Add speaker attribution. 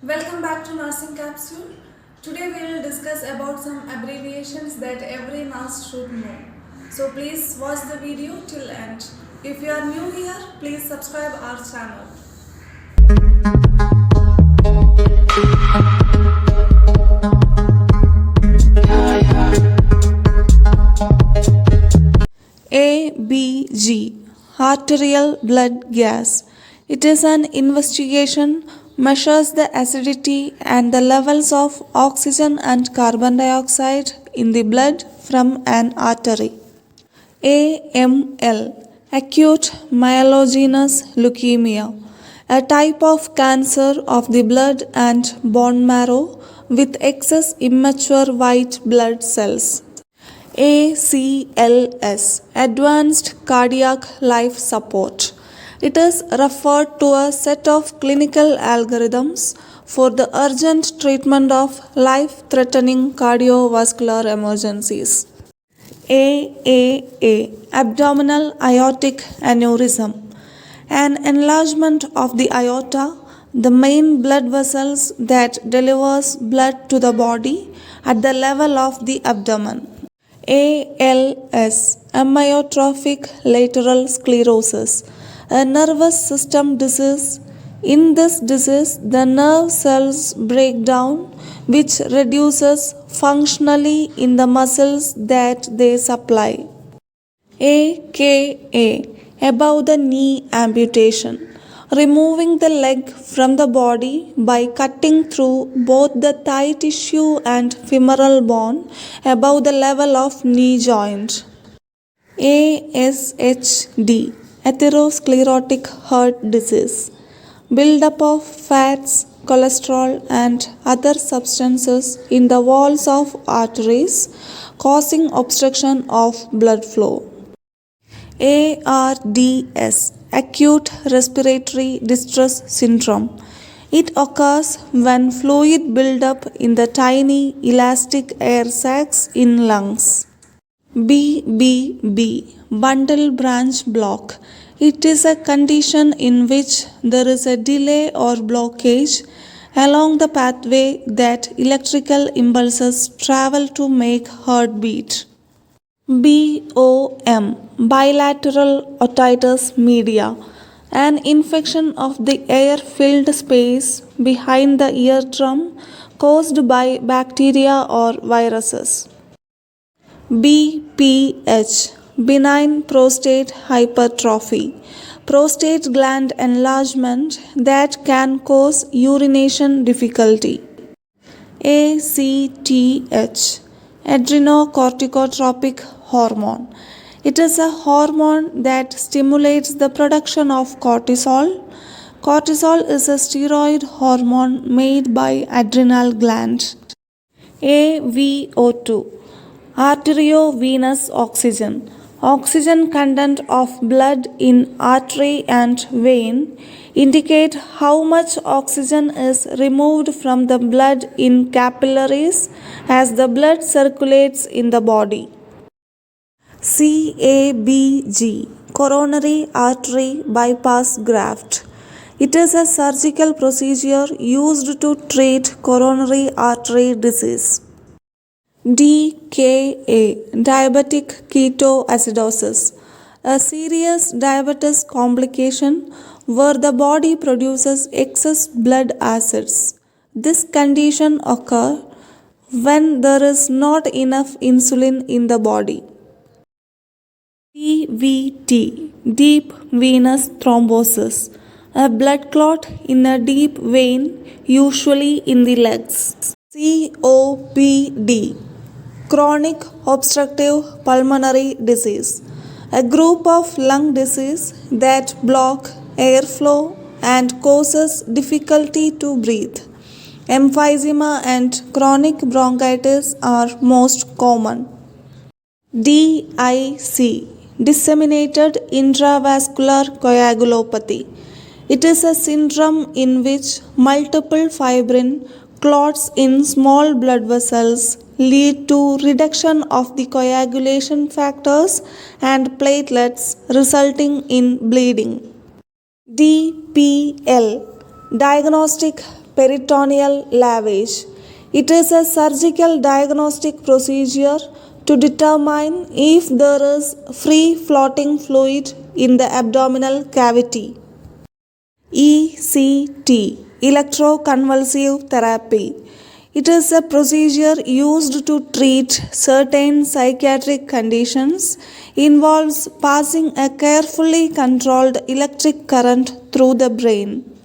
Speaker 1: Welcome back to Nursing Capsule. Today we will discuss about some abbreviations that every nurse should know. So please watch the video till end. If you are new here, please subscribe our channel. ABG, arterial blood gas. It is an investigation, measures the acidity and the levels of oxygen and carbon dioxide in the blood from an artery. AML, acute myelogenous leukemia, a type of cancer of the blood and bone marrow with excess immature white blood cells. ACLS, Advanced Cardiac Life Support. It is referred to a set of clinical algorithms for the urgent treatment of life-threatening cardiovascular emergencies. AAA, Abdominal Aortic Aneurysm, an enlargement of the aorta, the main blood vessels that delivers blood to the body at the level of the abdomen. ALS, amyotrophic lateral sclerosis, a nervous system disease. In this disease, the nerve cells break down, which reduces functionally in the muscles that they supply. AKA, above the knee amputation, removing the leg from the body by cutting through both the thigh tissue and femoral bone above the level of knee joint. ASHD, atherosclerotic heart disease, buildup of fats, cholesterol and other substances in the walls of arteries causing obstruction of blood flow. ARDS, acute respiratory distress syndrome. It occurs when fluid buildup in the tiny elastic air sacs in lungs. BBB, bundle branch block. It is a condition in which there is a delay or blockage along the pathway that electrical impulses travel to make heart beat. BOM, bilateral otitis media, an infection of the air-filled space behind the eardrum caused by bacteria or viruses. BPH, benign prostate hypertrophy, prostate gland enlargement that can cause urination difficulty. ACTH, adrenocorticotropic hormone. It is a hormone that stimulates the production of cortisol. Cortisol is a steroid hormone made by adrenal gland. AVO2, arteriovenous oxygen. Oxygen content of blood in artery and vein indicate how much oxygen is removed from the blood in capillaries as the blood circulates in the body. CABG, coronary artery bypass graft. It is a surgical procedure used to treat coronary artery disease. DKA, diabetic ketoacidosis, a serious diabetes complication where the body produces excess blood acids. This condition occurs when there is not enough insulin in the body. DVT, deep venous thrombosis, a blood clot in a deep vein, usually in the legs. COPD, chronic obstructive pulmonary disease, a group of lung disease that block airflow and causes difficulty to breathe. Emphysema and chronic bronchitis are most common. DIC, disseminated intravascular coagulopathy. It is a syndrome in which multiple fibrin clots in small blood vessels lead to reduction of the coagulation factors and platelets, resulting in bleeding. DPL, diagnostic peritoneal lavage. It is a surgical diagnostic procedure to determine if there is free floating fluid in the abdominal cavity. ECT, electroconvulsive therapy. It is a procedure used to treat certain psychiatric conditions, involves passing a carefully controlled electric current through the brain.